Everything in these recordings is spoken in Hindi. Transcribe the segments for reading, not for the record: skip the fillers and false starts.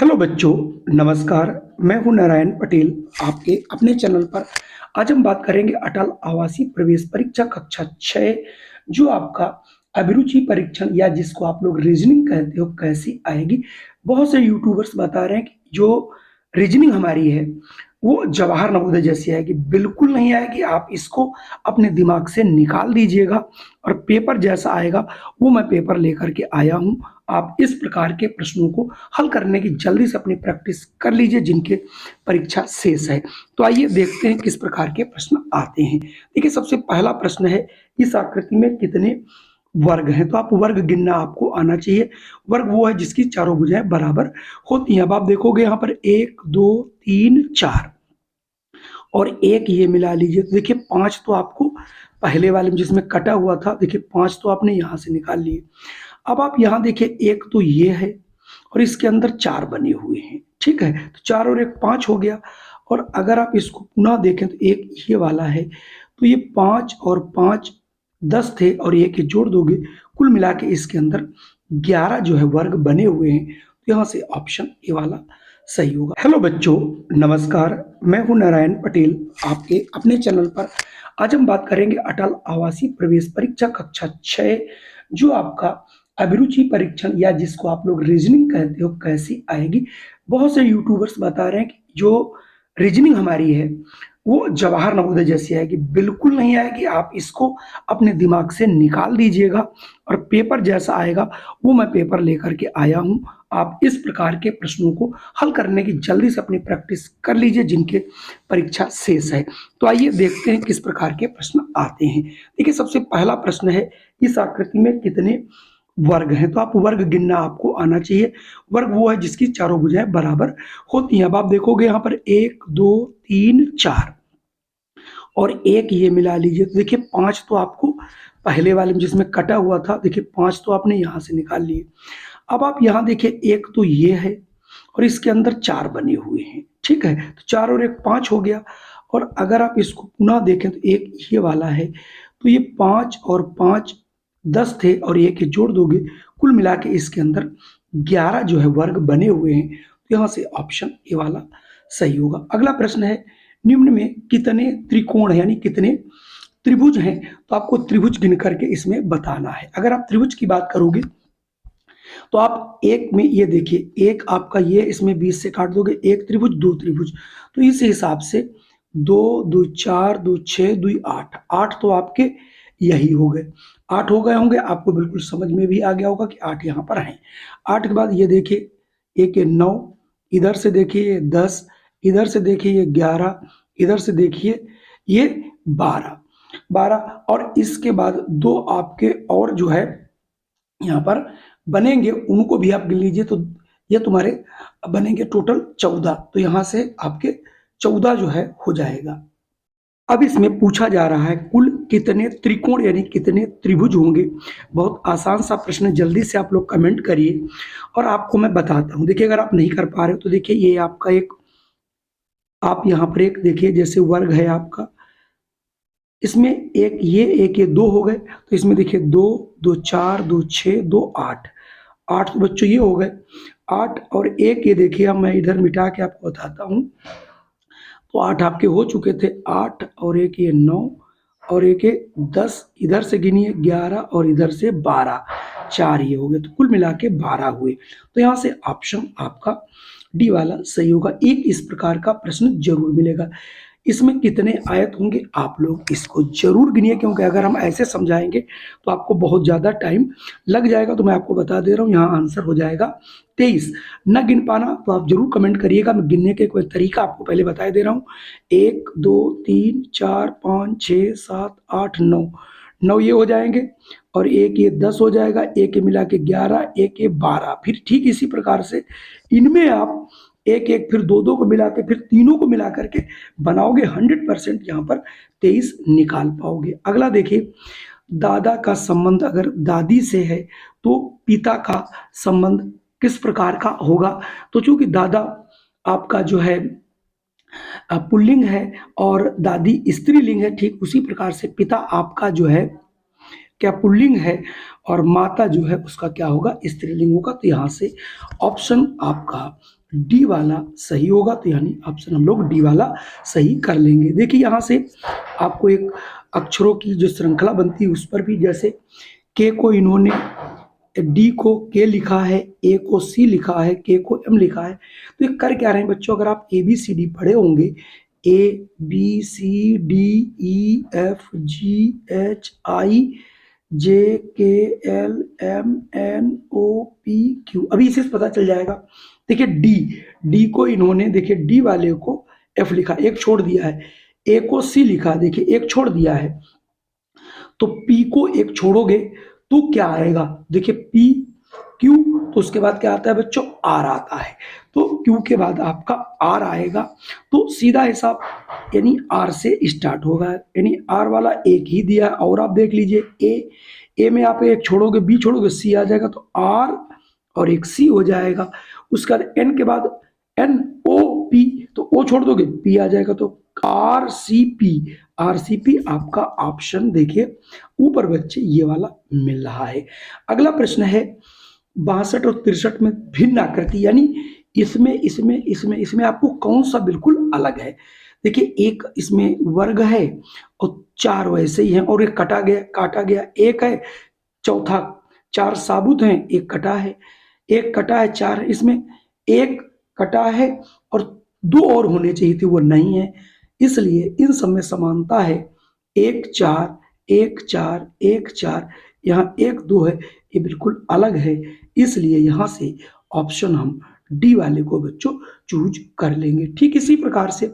हेलो बच्चों, नमस्कार। मैं हूं नारायण पटेल, आपके अपने चैनल पर। आज हम बात करेंगे अटल आवासीय प्रवेश परीक्षा कक्षा 6, जो आपका अभिरुचि परीक्षण या जिसको आप लोग रीजनिंग कहते हो, कैसी आएगी। बहुत से यूट्यूबर्स बता रहे हैं कि जो रीजनिंग हमारी है वो जवाहर नवोदय जैसी आएगी। बिल्कुल नहीं आएगी। आप इसको अपने दिमाग से निकाल दीजिएगा और पेपर जैसा आएगा वो मैं पेपर लेकर के आया हूं। आप इस प्रकार के प्रश्नों को हल करने की जल्दी से अपनी प्रैक्टिस कर लीजिए जिनके परीक्षा शेष है। तो आइए देखते हैं किस प्रकार के प्रश्न आते हैं। देखिए, सबसे पहला प्रश्न है, इस आकृति में कितने वर्ग हैं? तो आप वर्ग गिनना आपको आना चाहिए। वर्ग वो है जिसकी चारों भुजाएं बराबर होती हैं। अब आप देखोगे यहाँ पर 1 2 3 4 और एक ये मिला लीजिए तो देखिए 5 तो आपको पहले वाले में जिसमें कटा हुआ था, देखिए 5 तो आपने यहाँ से निकाल लिए। अब आप यहाँ देखिए, एक तो ये है और इसके अंदर 4 बने हुए हैं, ठीक है। तो 4 और 1 5 हो गया। और अगर आप इसको पुनः देखें तो एक ये वाला है, तो ये 5 और 5 10 थे और एक जोड़ दोगे, कुल मिला के इसके अंदर 11 जो है वर्ग बने हुए हैं। तो यहाँ से ऑप्शन ए वाला सही होगा। हेलो बच्चों, नमस्कार। मैं हूं नारायण पटेल, आपके अपने चैनल पर। आज हम बात करेंगे अटल आवासीय प्रवेश परीक्षा कक्षा 6, जो आपका अभिरुचि परीक्षण या जिसको आप लोग रीजनिंग कहते हो, कैसी आएगी। बहुत से यूट्यूबर्स बता रहे हैं कि जो रीजनिंग हमारी है वो जवाहर नवोदय जैसी आएगी। बिल्कुल नहीं आएगी। आप इसको अपने दिमाग से निकाल दीजिएगा और पेपर जैसा आएगा वो मैं पेपर लेकर के आया हूं। आप इस प्रकार के प्रश्नों को हल करने की जल्दी से अपनी प्रैक्टिस कर लीजिए जिनके परीक्षा शेष है। तो आइए देखते हैं किस प्रकार के प्रश्न आते हैं। देखिए, सबसे पहला प्रश्न है, इस आकृति में कितने वर्ग हैं? तो आप वर्ग गिनना आपको आना चाहिए। वर्ग वो है जिसकी चारों भुजाएं बराबर होती हैं। अब आप देखोगे यहाँ पर 1 2 3 4 और एक ये मिला लीजिए तो देखिए 5 तो आपको पहले वाले में जिसमें कटा हुआ था, देखिए 5 तो आपने यहाँ से निकाल लिए। अब आप यहाँ देखिए, एक तो ये है और इसके अंदर 4 बने हुए हैं, ठीक है। तो 4 और 1 5 हो गया। और अगर आप इसको पुनः देखें तो एक ये वाला है, तो ये 5 और 5 10 थे और एक जोड़ दोगे, कुल मिला के इसके अंदर 11 जो है वर्ग बने हुए हैं। तो यहाँ से ऑप्शन ए वाला सही होगा। अगला प्रश्न है, निम्न में कितने त्रिकोण है यानी कितने त्रिभुज हैं? तो आपको त्रिभुज गिन करके इसमें बताना है। अगर आप त्रिभुज की बात करोगे तो आप एक में ये देखिए, एक आपका ये इसमें 20 से काट दोगे, एक त्रिभुज 2 त्रिभुज, तो इस हिसाब से 2 2 4 2 6 2 8 8 तो आपके यही हो गए। 8 हो गए होंगे, आपको बिल्कुल समझ में भी आ गया होगा कि 8 यहाँ पर हैं। 8 के बाद ये देखिए, एक ये 9, इधर से देखिए ये 10, इधर से देखिए ये 11, इधर से देखिए ये 12 12 और इसके बाद 2 आपके और जो है यहाँ पर बनेंगे, उनको भी आप गिन लीजिए। तो ये तुम्हारे बनेंगे टोटल 14। तो यहाँ से आपके 14 जो है हो जाएगा। अब इसमें पूछा जा रहा है कुल कितने त्रिकोण यानी कितने त्रिभुज होंगे। बहुत आसान सा प्रश्न, जल्दी से आप लोग कमेंट करिए और आपको मैं बताता हूँ। देखिए, अगर आप नहीं कर पा रहे हो तो देखिए, ये आपका एक, आप यहाँ पर एक देखिए, जैसे वर्ग है आपका, इसमें एक ये 2 हो गए। तो इसमें देखिए 2 2 4 2 6 2 8 8 तो बच्चों ये हो गए 8 और एक ये देखिए, अब मैं इधर मिटा के आपको बताता हूँ। तो 8 आपके हो चुके थे, 8 और एक ये 9 और एक ये 10, इधर से गिनिए 11 और इधर से 12, 4 ये हो गए। तो कुल मिला के 12 हुए। तो यहाँ से ऑप्शन आपका डी वाला सही होगा। एक इस प्रकार का प्रश्न जरूर मिलेगा। इसमें कितने आयत होंगे आप लोग इसको जरूर गिनिए, क्योंकि अगर हम ऐसे समझाएंगे तो आपको बहुत ज़्यादा टाइम लग जाएगा। तो मैं आपको बता दे रहा हूँ, यहाँ आंसर हो जाएगा 23। न गिन पाना तो आप जरूर कमेंट करिएगा, मैं गिनने के कोई तरीका आपको पहले बता दे रहा हूँ। 1 2 3 4 5 6 7 8 9 9 ये हो जाएंगे और एक ये 10 हो जाएगा, एक ये मिला के 11, एक ये 12। फिर ठीक इसी प्रकार से इनमें आप एक एक फिर दो दो को मिला के फिर तीनों को मिला करके बनाओगे, 100% यहाँ पर 23 निकाल पाओगे। अगला देखिए, दादा का संबंध अगर दादी से है तो पिता का संबंध किस प्रकार का होगा? तो चूंकि दादा आपका जो है पुल्लिंग है और दादी स्त्रीलिंग है, ठीक उसी प्रकार से पिता आपका जो है क्या पुल्लिंग है और माता जो है उसका क्या होगा, स्त्रीलिंग होगा। तो यहाँ से ऑप्शन आपका डी वाला सही होगा। तो यानी ऑप्शन हम लोग डी वाला सही कर लेंगे। देखिए यहाँ से आपको एक अक्षरों की जो श्रृंखला बनती है उस पर भी, जैसे के को इन्होंने डी को के लिखा है, ए को सी लिखा है, के को एम लिखा है। तो ये कर क्या रहे हैं बच्चों, अगर आप ए बी सी डी पढ़े होंगे, A B C D E F G H I J K L M N O P Q, अभी इसे पता चल जाएगा। देखिए डी, डी को इन्होंने देखिए डी वाले को एफ लिखा, एक छोड़ दिया है। ए को सी लिखा, देखिए एक छोड़ दिया है। तो पी को एक छोड़ोगे तो क्या आएगा, देखिए पी क्यू, तो उसके बाद क्या आता है बच्चों, आर आता है। तो क्यू के बाद आपका आर आएगा। तो सीधा हिसाब यानी आर से स्टार्ट होगा, यानी आर वाला एक ही दिया। और आप देख लीजिए ए में आप एक छोड़ोगे, बी छोड़ोगे, सी आ जाएगा। तो आर और एक सी हो जाएगा। उसके बाद एन के बाद एन ओ पी, तो ओ छोड़ दोगे, पी आ जाएगा। तो आर सी पी आपका ऑप्शन देखिए ऊपर बच्चे ये वाला मिल रहा है। अगला प्रश्न है 62 और 63 में भिन्न आकृति, यानी इसमें आपको कौन सा बिल्कुल अलग है। देखिए एक इसमें वर्ग है और 4 वैसे ही हैं, और एक काटा गया एक है, चौथा 4 साबुत हैं, एक कटा है, एक कटा है, 4 इसमें एक कटा है और 2 और होने चाहिए थे, वो नहीं है। इसलिए इन सब में समानता है, 1 4 1 4 1 4, यहाँ 1 2 है, ये बिल्कुल अलग है। इसलिए यहाँ से ऑप्शन हम डी वाले को बच्चों चूज कर लेंगे। ठीक इसी प्रकार से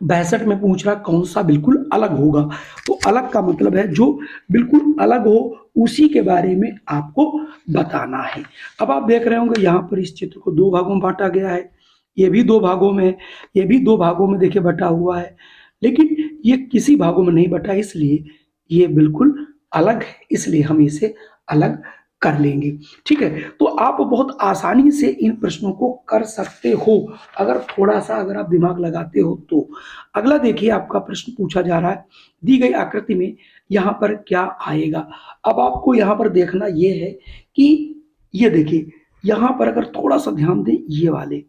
62 में पूछ रहा कौन सा बिल्कुल अलग होगा। तो अलग का मतलब है जो बिल्कुल अलग हो उसी के बारे में आपको बताना है। अब आप देख रहे होंगे यहाँ पर इस चित्र को 2 भागों में बांटा गया है, ये भी 2 भागों में है, ये भी 2 भागों में देखिए बटा हुआ है, लेकिन ये किसी भागों में नहीं बटा, इसलिए ये बिल्कुल अलग है, इसलिए हम इसे अलग कर लेंगे। ठीक है, तो आप बहुत आसानी से इन प्रश्नों को कर सकते हो अगर थोड़ा सा अगर आप दिमाग लगाते हो तो। अगला देखिए आपका प्रश्न पूछा जा रहा है, दी गई आकृति में यहाँ पर क्या आएगा। अब आपको यहाँ पर देखना ये है कि ये देखिए यहाँ पर अगर थोड़ा सा ध्यान दें, ये वाले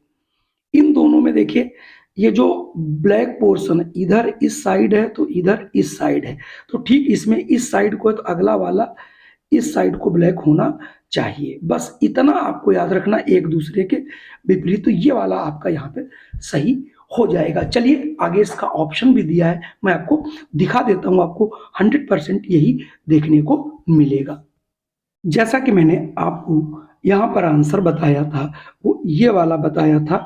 इन दोनों में देखिए ये जो ब्लैक पोर्शन है इधर इस साइड है तो इधर इस साइड है, तो ठीक इसमें इस साइड को तो अगला वाला इस साइड को ब्लैक होना चाहिए। बस इतना आपको याद रखना, एक दूसरे के विपरीत। तो ये वाला आपका यहाँ पे सही हो जाएगा। चलिए आगे इसका ऑप्शन भी दिया है, मैं आपको दिखा देता हूँ, आपको 100% यही देखने को मिलेगा। जैसा कि मैंने आपको यहाँ पर आंसर बताया था वो ये वाला बताया था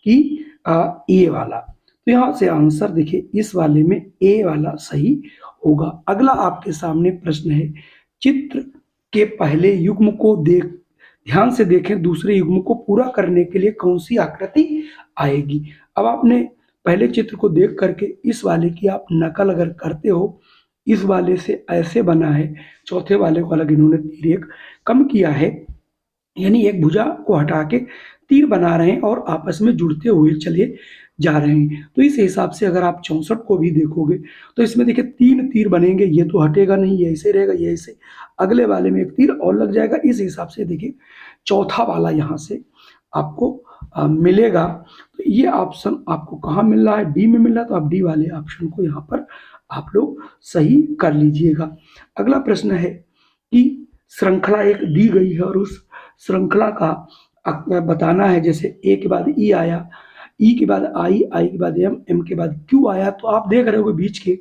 कि ए वाला, तो यहाँ से आंसर देखिए इस वाले में ए वाला सही होगा। अगला आपके सामने प्रश्न है, चित्र के पहले युग्म को ध्यान से देखें, दूसरे युग्म को पूरा करने के लिए कौन सी आकृति आएगी। अब आपने पहले चित्र को देख करके इस वाले की आप नकल अगर करते हो, इस वाले से ऐसे बना है, चौथे वाले को अलग इन्होंने तीर एक कम किया है, यानी एक भुजा को हटा के तीर बना रहे हैं और आपस में जुड़ते हुए चले जा रहे हैं। तो इस हिसाब से अगर आप 64 को भी देखोगे तो इसमें देखिए 3 तीर बनेंगे, ये तो हटेगा नहीं, ये ऐसे रहेगा, ये ऐसे, अगले वाले में एक तीर और लग जाएगा। इस हिसाब से देखिए चौथा वाला यहाँ से आपको मिलेगा। तो ये ऑप्शन आपको कहाँ मिल रहा है, डी में मिल रहा है, तो आप डी वाले ऑप्शन को यहाँ पर आप लोग सही कर लीजिएगा। अगला प्रश्न है कि श्रृंखला एक दी गई है और उस श्रृंखला का बताना है, जैसे ए के बाद ई आया, ई के बाद आई, आई के बाद एम, एम के बाद क्यू आया। तो आप देख रहे हो बीच के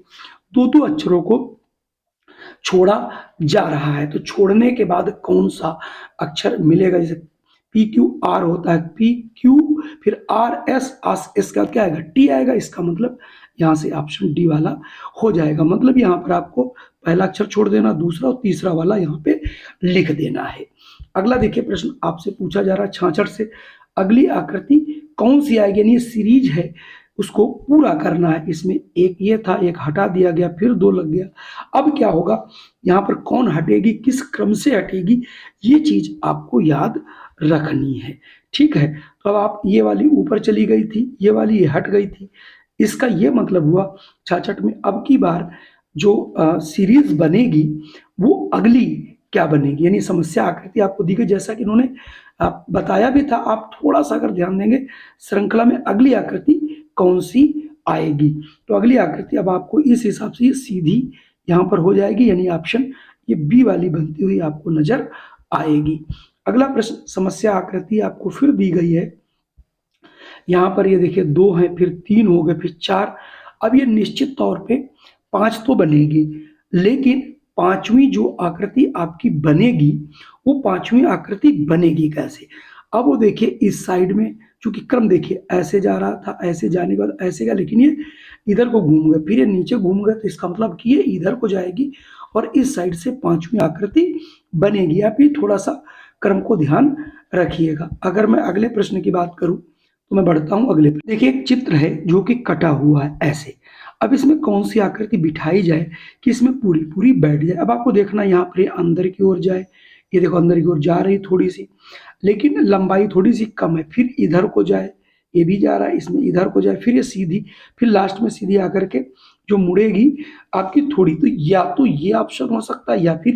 2 अक्षरों को छोड़ा जा रहा है, तो छोड़ने के बाद कौन सा अक्षर मिलेगा। जैसे पी क्यू आर होता है, पी क्यू फिर आर एस, इसका क्या आएगा, टी आएगा। इसका मतलब यहाँ से ऑप्शन डी वाला हो जाएगा। मतलब यहाँ पर आपको पहला अक्षर छोड़ देना, दूसरा और तीसरा वाला यहाँ पे लिख देना है। अगला देखिए प्रश्न आपसे पूछा जा रहा है 66 से, अगली आकृति कौन सी आएगी, यानी ये सीरीज है उसको पूरा करना है। इसमें एक ये था, एक हटा दिया गया, फिर 2 लग गया। अब क्या होगा, यहाँ पर कौन हटेगी, किस क्रम से हटेगी, ये चीज आपको याद रखनी है। ठीक है, तो अब आप ये वाली ऊपर चली गई थी, ये वाली ये हट गई थी, इसका ये मतलब हुआ 66 में अब की बार जो सीरीज बनेगी वो अगली क्या बनेगी, यानी समस्या आकृति आपको दी गई जैसा कि इन्होंने बताया भी था। आप थोड़ा सा अगर ध्यान देंगे श्रृंखला में अगली आकृति कौन सी आएगी, तो अगली आकृति अब आपको इस हिसाब से ये सीधी यहाँ पर हो जाएगी, यानी ऑप्शन ये बी वाली बनती हुई आपको नजर आएगी। अगला प्रश्न, समस्या आकृति आपको फिर दी गई है। यहाँ पर ये देखिए 2 है, फिर 3 हो गए, फिर 4। अब ये निश्चित तौर पे 5 तो बनेगी, लेकिन पांचवी जो आकृति आपकी बनेगी वो पांचवी आकृति बनेगी कैसे। अब वो देखिए इस साइड में चूंकि क्रम देखिए ऐसे जा रहा था, ऐसे जाने के बाद ऐसे गया, लेकिन ये इधर को घूम गए, फिर ये नीचे घूम गए, तो इसका मतलब कि ये इधर को जाएगी और इस साइड से पांचवी आकृति बनेगी। आप ये थोड़ा सा क्रम को ध्यान रखिएगा। अगर मैं अगले प्रश्न की बात करूं तो मैं बढ़ता हूं अगले प्रश्न। देखिए एक चित्र है जो कि कटा हुआ है ऐसे। अब इसमें कौन सी आकृति बिठाई जाए कि इसमें पूरी पूरी बैठ जाए। अब आपको देखना यहाँ पर अंदर की ओर जाए, ये देखो अंदर की ओर जा रही थोड़ी सी, लेकिन लंबाई थोड़ी सी कम है। फिर इधर को जाए, ये भी जा रहा है, इसमें इधर को जाए, फिर ये सीधी, फिर लास्ट में सीधी आकर के जो मुड़ेगी आपकी थोड़ी, तो या तो ये ऑप्शन हो सकता है या फिर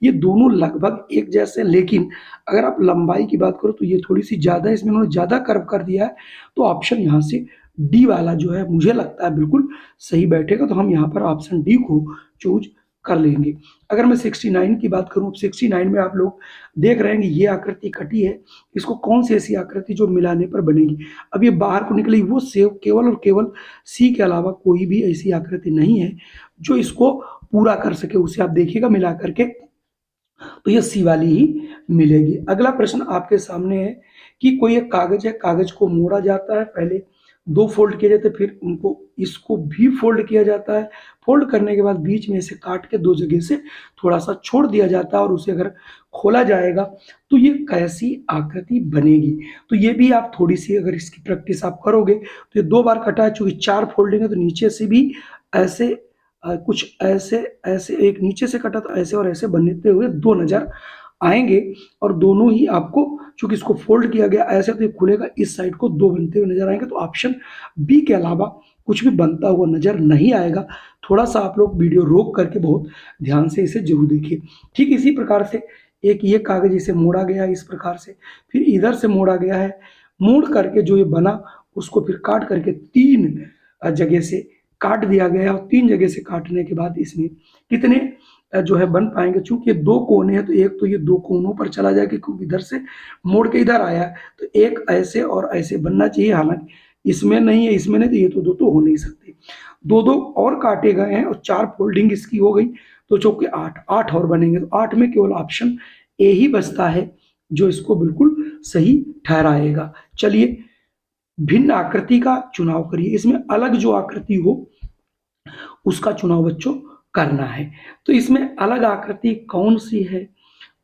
ये दोनों लगभग एक जैसे। लेकिन अगर आप लंबाई की बात करो तो ये थोड़ी सी ज्यादा है, इसमें उन्होंने ज्यादा कर्व कर दिया है, तो ऑप्शन यहाँ से डी वाला जो है मुझे लगता है बिल्कुल सही बैठेगा। तो हम यहाँ पर ऑप्शन डी को चूज कर लेंगे। अगर मैं 69 की बात करूं, 69 में आप लोग देख रहे हैं कि ये आकृति कटी है, इसको कौन सी ऐसी आकृति जो मिलाने पर बनेगी। अब ये बाहर को निकली, वो केवल और केवल सी के अलावा कोई भी ऐसी आकृति नहीं है जो इसको पूरा कर सके। उसे आप देखिएगा मिला करके, तो ये सी वाली ही मिलेगी। अगला प्रश्न आपके सामने है कि कोई एक कागज है, कागज को मोड़ा जाता है, पहले 2 फोल्ड किए जाते हैं, फिर उनको इसको भी फोल्ड किया जाता है। फोल्ड करने के बाद बीच में से काट के 2 जगह से थोड़ा सा छोड़ दिया जाता है और उसे अगर खोला जाएगा तो ये कैसी आकृति बनेगी। तो ये भी आप थोड़ी सी अगर इसकी प्रैक्टिस आप करोगे तो ये 2 बार कटा है, चूंकि 4 फोल्डिंग है तो नीचे से भी ऐसे कुछ ऐसे ऐसे, एक नीचे से कटा तो ऐसे और ऐसे बनते हुए 2 नजर आएंगे। और दोनों ही आपको, चूंकि इसको फोल्ड किया गया ऐसे तो ये खुलेगा, इस साइड को 2 बनते हुए नजर आएंगे। तो ऑप्शन बी के अलावा कुछ भी बनता हुआ नजर नहीं आएगा। थोड़ा सा आप लोग वीडियो रोक करके बहुत ध्यान से इसे जरूर देखिए। ठीक इसी प्रकार से एक ये कागज इसे मोड़ा गया है इस प्रकार से, फिर इधर से मोड़ा गया है, मोड़ करके जो ये बना उसको फिर काट करके 3 जगह से काट दिया गया। और 3 जगह से काटने के बाद इसमें कितने जो है बन पाएंगे। चूंकि ये 2 कोने हैं तो एक तो ये 2 कोनों पर चला जाएगा, क्योंकि इधर से मोड़ के इधर आया है, तो एक ऐसे और ऐसे बनना चाहिए। हालांकि इसमें नहीं है, इसमें नहीं, तो ये तो 2 तो हो नहीं सकते। 2 और काटे गए हैं और 4 फोल्डिंग इसकी हो गई, तो चौके 8 और बनेंगे। तो 8 में केवल ऑप्शन ए ही बचता है जो इसको बिल्कुल सही ठहराएगा। चलिए भिन्न आकृति का चुनाव करिए, इसमें अलग जो आकृति हो उसका चुनाव बच्चों करना है। तो इसमें अलग आकृति कौन सी है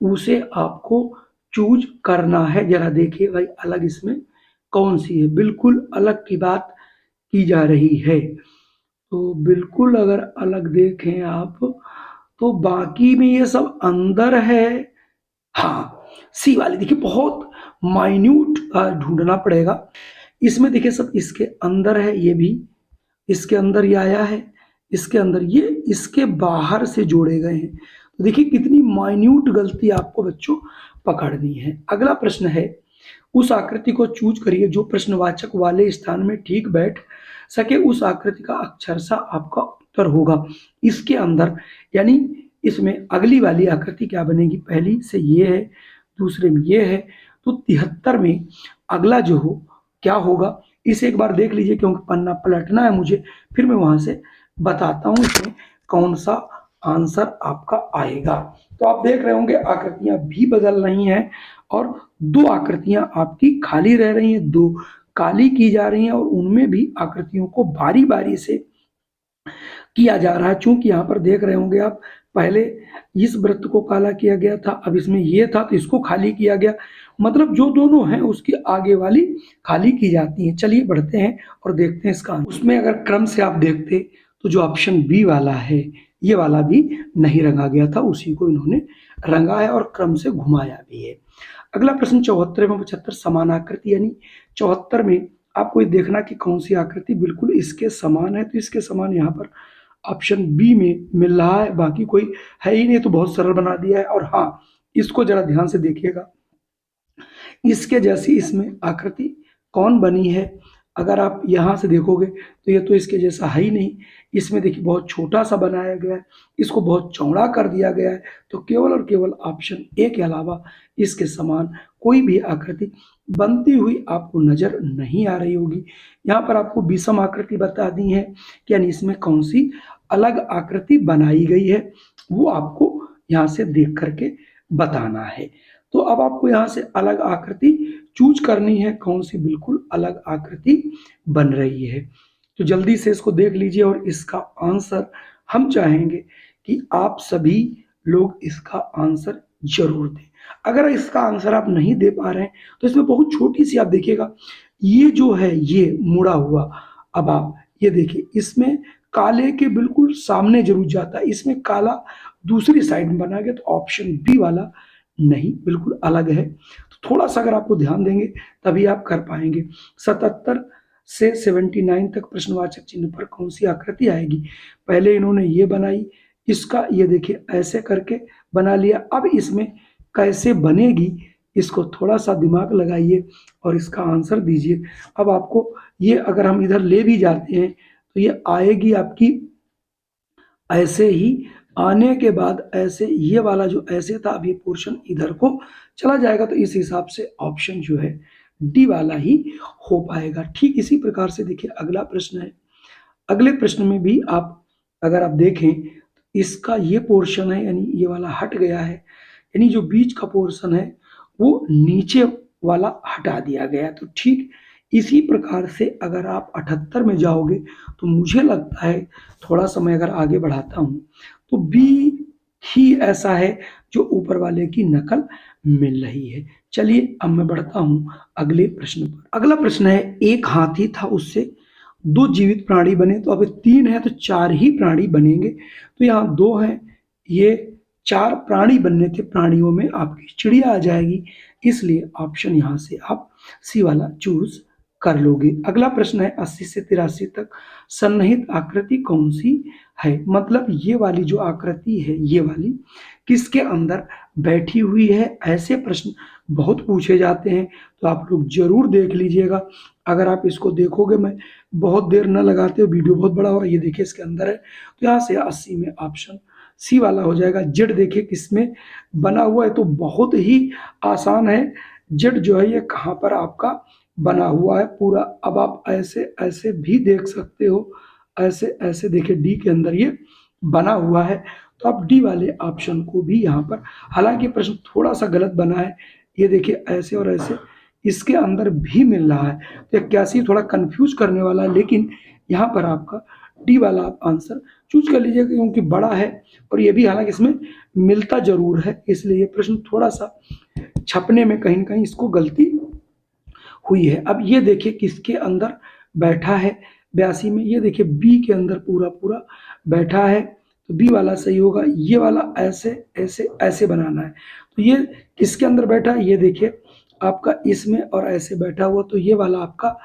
उसे आपको चूज करना है। जरा देखिए भाई अलग इसमें कौन सी है, बिल्कुल अलग की बात की जा रही है। तो बिल्कुल अगर अलग देखें आप तो बाकी में ये सब अंदर है। हाँ सी वाली देखिए, बहुत माइन्यूट ढूंढना पड़ेगा। इसमें देखिए सब इसके अंदर है, ये भी इसके अंदर ये आया है, इसके अंदर, ये इसके बाहर से जोड़े गए हैं। तो देखिए कितनी माइन्यूट गलती आपको बच्चों पकड़नी है। अगला प्रश्न है, उस आकृति को चूज करिए जो प्रश्नवाचक वाले स्थान में ठीक बैठ सके, उस आकृति का अक्षरशा आपका उत्तर होगा। इसके अंदर यानी इसमें अगली वाली आकृति क्या बनेगी, पहली से ये है, दूसरे में ये है, तो 73 में अगला जो हो क्या होगा इसे एक बार देख लीजिए, क्योंकि पन्ना पलटना है मुझे, फिर मैं वहां से बताता हूं इसमें कौन सा आंसर आपका आएगा। तो आप देख रहे होंगे आकृतियां भी बदल रही हैं और 2 आकृतियां आपकी खाली रह रही हैं, 2 काली की जा रही हैं, और उनमें भी आकृतियों को बारी बारी से किया जा रहा है। चूंकि यहाँ पर देख रहे होंगे आप, पहले इस वृत्त को काला किया गया था, अब इसमें ये था तो इसको खाली किया गया, मतलब जो दोनों हैं उसकी आगे वाली खाली की जाती है। चलिए बढ़ते हैं और देखते हैं इसका। उसमें अगर क्रम से आप देखते तो जो ऑप्शन बी वाला है ये वाला भी नहीं रंगा गया था, उसी को इन्होंने रंगा है और क्रम से घुमाया भी है। अगला प्रश्न 74 में 75 समान आकृति, यानी 74 में आपको ये देखना कि कौन सी आकृति बिल्कुल इसके समान है। तो इसके समान यहाँ पर ऑप्शन बी में मिल रहा है, बाकी कोई है ही नहीं, तो बहुत सरल बना दिया है। और हाँ, इसको जरा ध्यान से देखिएगा, इसके जैसी इसमें आकृति कौन बनी है। अगर आप यहाँ से देखोगे तो ये तो इसके जैसा है ही नहीं। इसमें देखिए बहुत छोटा सा बनाया गया है, इसको बहुत चौड़ा कर दिया गया है। तो केवल और केवल ऑप्शन ए के अलावा इसके समान कोई भी आकृति बनती हुई आपको नजर नहीं आ रही होगी। यहाँ पर आपको विषम आकृति बता दी है, यानी इसमें कौन सी अलग आकृति बनाई गई है वो आपको यहाँ से देख करके बताना है। तो अब आपको यहाँ से अलग आकृति चूज करनी है, कौन सी बिल्कुल अलग आकृति बन रही है। तो जल्दी से इसको देख लीजिए और इसका आंसर हम चाहेंगे कि आप सभी लोग इसका आंसर जरूर दें। अगर इसका आंसर आप नहीं दे पा रहे हैं तो इसमें बहुत छोटी सी आप देखिएगा, ये जो है ये मुड़ा हुआ, अब आप ये देखिए इसमें काले के बिल्कुल सामने जरूर जाता है, इसमें काला दूसरी साइड में बना गया। तो ऑप्शन बी वाला नहीं, बिल्कुल अलग है। तो थोड़ा सा अगर आपको ध्यान देंगे तभी आप कर पाएंगे। 77 से 79 तक प्रश्नवाचक चिन्ह पर कौन सी आकृति आएगी। पहले इन्होंने ये बनाई, इसका ये देखिए ऐसे करके बना लिया। अब इसमें कैसे बनेगी, इसको थोड़ा सा दिमाग लगाइए और इसका आंसर दीजिए। अब आपको ये अगर हम इधर ले भी जाते हैं तो ये आएगी आपकी ऐसे ही, आने के बाद ऐसे ये वाला जो ऐसे था अब ये पोर्शन इधर को चला जाएगा। तो इस हिसाब से ऑप्शन जो है डी वाला ही हो पाएगा। ठीक इसी प्रकार से देखिए अगला प्रश्न है। अगले प्रश्न में भी आप अगर आप देखें तो इसका ये पोर्शन है, यानी ये वाला हट गया है, यानी जो बीच का पोर्शन है वो नीचे वाला हटा दिया गया। तो ठीक इसी प्रकार से अगर आप 78 में जाओगे तो मुझे लगता है, थोड़ा सा मैं अगर आगे बढ़ाता हूं तो बी ही ऐसा है जो ऊपर वाले की नकल मिल रही है। चलिए अब मैं बढ़ता हूं अगले प्रश्न पर। अगला प्रश्न है, एक हाथी था उससे 2 जीवित प्राणी बने, तो अब 3 है तो 4 ही प्राणी बनेंगे। तो यहाँ 2 हैं, ये 4 प्राणी बनने थे, प्राणियों में आपकी चिड़िया आ जाएगी, इसलिए ऑप्शन यहाँ से आप सी वाला चूज कर लोगे। अगला प्रश्न है, 80 से 83 तक सन्निहित आकृति कौन सी है। मतलब ये वाली जो आकृति है ये वाली किसके अंदर बैठी हुई है। ऐसे प्रश्न बहुत पूछे जाते हैं, तो आप लोग जरूर देख लीजिएगा। अगर आप इसको देखोगे, मैं बहुत देर न लगाते हो, वीडियो बहुत बड़ा हो रहा है, ये देखिए इसके अंदर है। तो यहाँ से 80 में ऑप्शन सी वाला हो जाएगा। जेड देखिए किसमें बना हुआ है, तो बहुत ही आसान है। जेड जो है ये कहाँ पर आपका बना हुआ है पूरा। अब आप ऐसे ऐसे भी देख सकते हो, ऐसे ऐसे देखिए डी के अंदर ये बना हुआ है। तो आप डी वाले ऑप्शन को भी यहाँ पर, हालांकि प्रश्न थोड़ा सा गलत बना है, ये देखिए ऐसे और ऐसे इसके अंदर भी मिल रहा है। तो 81 थोड़ा कंफ्यूज करने वाला है, लेकिन यहाँ पर आपका डी वाला आप आंसर चूज कर लीजिएगा, क्योंकि बड़ा है और ये भी हालांकि इसमें मिलता जरूर है, इसलिए ये प्रश्न थोड़ा सा छपने में कहीं ना कहीं इसको गलती हुई है। अब ये देखिए किसके अंदर बैठा है 82 में, ये देखिए बी के अंदर पूरा पूरा बैठा है। तो बी वाला सही होगा। ये वाला ऐसे ऐसे ऐसे बनाना है, तो ये किसके अंदर बैठा है, ये देखिए आपका इसमें और ऐसे बैठा हुआ, तो ये वाला आपका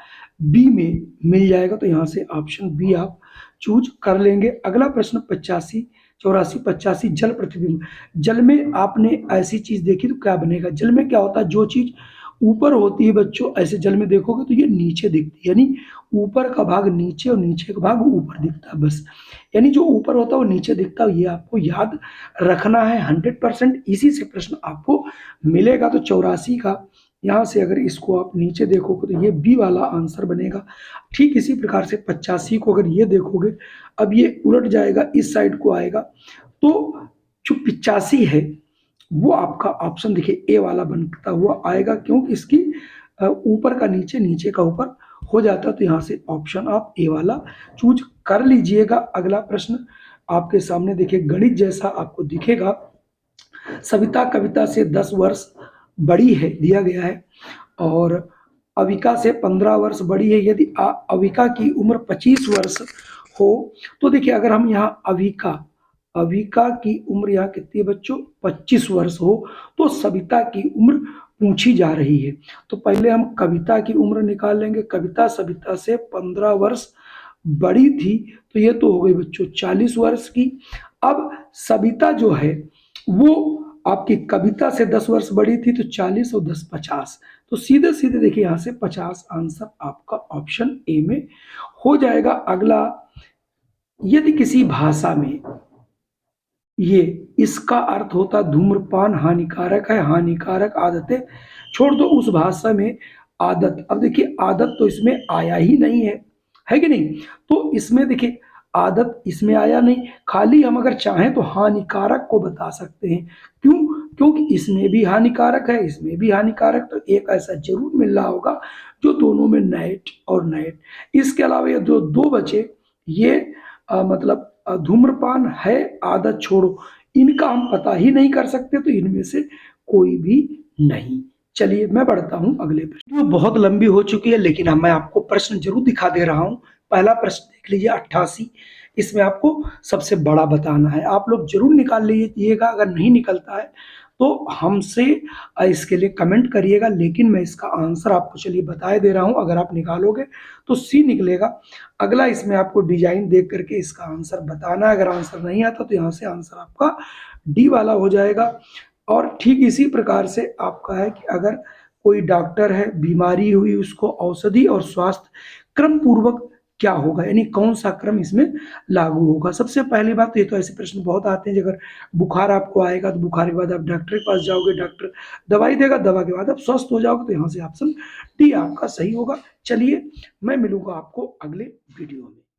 बी में मिल जाएगा। तो यहाँ से ऑप्शन बी आप चूज कर लेंगे। अगला प्रश्न 85 84 85 जल प्रतिबिंब। जल में आपने ऐसी चीज देखी तो क्या बनेगा। जल में क्या होता है, जो चीज ऊपर होती है बच्चों, ऐसे जल में देखोगे तो ये नीचे दिखती है, यानी ऊपर का भाग नीचे और नीचे का भाग ऊपर दिखता है बस, यानी जो ऊपर होता है वो नीचे दिखता है। ये आपको याद रखना है 100%, इसी से प्रश्न आपको मिलेगा। तो 84 का यहाँ से अगर इसको आप नीचे देखोगे तो ये बी वाला आंसर बनेगा। ठीक इसी प्रकार से 85 को अगर ये देखोगे, अब ये उलट जाएगा, इस साइड को आएगा, तो जो 85 है वो आपका ऑप्शन देखिए ए वाला बनता हुआ आएगा, क्योंकि इसकी ऊपर का नीचे, नीचे का ऊपर हो जाता। तो यहाँ से ऑप्शन आप ए वाला चूज कर लीजिएगा। अगला प्रश्न आपके सामने देखिए गणित जैसा आपको दिखेगा। सविता कविता से 10 वर्ष बड़ी है दिया गया है, और अविका से 15 वर्ष बड़ी है। यदि अविका की उम्र 25 वर्ष हो, तो देखिए अगर हम यहाँ अविका की उम्र यहाँ कितनी है बच्चों, 25 वर्ष हो, तो सविता की उम्र पूछी जा रही है। तो पहले हम कविता की उम्र निकाल लेंगे। कविता सविता से 15 वर्ष बड़ी थी, तो ये तो हो गई बच्चों 40 वर्ष की। अब सविता जो है वो आपकी कविता से 10 वर्ष बड़ी थी, तो 40 और 10 50, तो सीधे सीधे देखिए यहाँ से 50 आंसर आपका ऑप्शन ए में हो जाएगा। अगला, यदि किसी भाषा में ये इसका अर्थ होता धूम्रपान हानिकारक है, हानिकारक आदतें छोड़ दो, उस भाषा में आदत, अब देखिए आदत तो इसमें आया ही नहीं है कि नहीं? तो इसमें देखिए आदत इसमें आया नहीं, खाली हम अगर चाहें तो हानिकारक को बता सकते हैं। क्यों? क्योंकि इसमें भी हानिकारक है, इसमें भी हानिकारक, तो एक ऐसा जरूर मिल रहा होगा जो दोनों में नाइट और नाइट। इसके अलावा ये जो दो बचे, ये मतलब धूम्रपान है, आदत छोड़ो, इनका हम पता ही नहीं कर सकते, तो इनमें से कोई भी नहीं। चलिए मैं बढ़ता हूं अगले प्रश्न। जो बहुत लंबी हो चुकी है, लेकिन अब मैं आपको प्रश्न जरूर दिखा दे रहा हूं। पहला प्रश्न देख लीजिए 88, इसमें आपको सबसे बड़ा बताना है। आप लोग जरूर निकाल लीजिएगा, अगर नहीं निकलता है तो हमसे इसके लिए कमेंट करिएगा, लेकिन मैं इसका आंसर आपको चलिए बताए दे रहा हूं। अगर आप निकालोगे तो सी निकलेगा। अगला, इसमें आपको डिजाइन देख करके इसका आंसर बताना है। अगर आंसर नहीं आता तो यहाँ से आंसर आपका डी वाला हो जाएगा। और ठीक इसी प्रकार से आपका है कि अगर कोई डॉक्टर है, बीमारी हुई, उसको औषधि और स्वास्थ्य क्रम पूर्वक क्या होगा, यानी कौन सा क्रम इसमें लागू होगा। सबसे पहली बात, ये तो ऐसे प्रश्न बहुत आते हैं, अगर बुखार आपको आएगा तो बुखार के बाद आप डॉक्टर के पास जाओगे, डॉक्टर दवाई देगा, दवा के बाद आप स्वस्थ हो जाओगे, तो यहाँ से ऑप्शन डी आपका सही होगा। चलिए मैं मिलूंगा आपको अगले वीडियो में।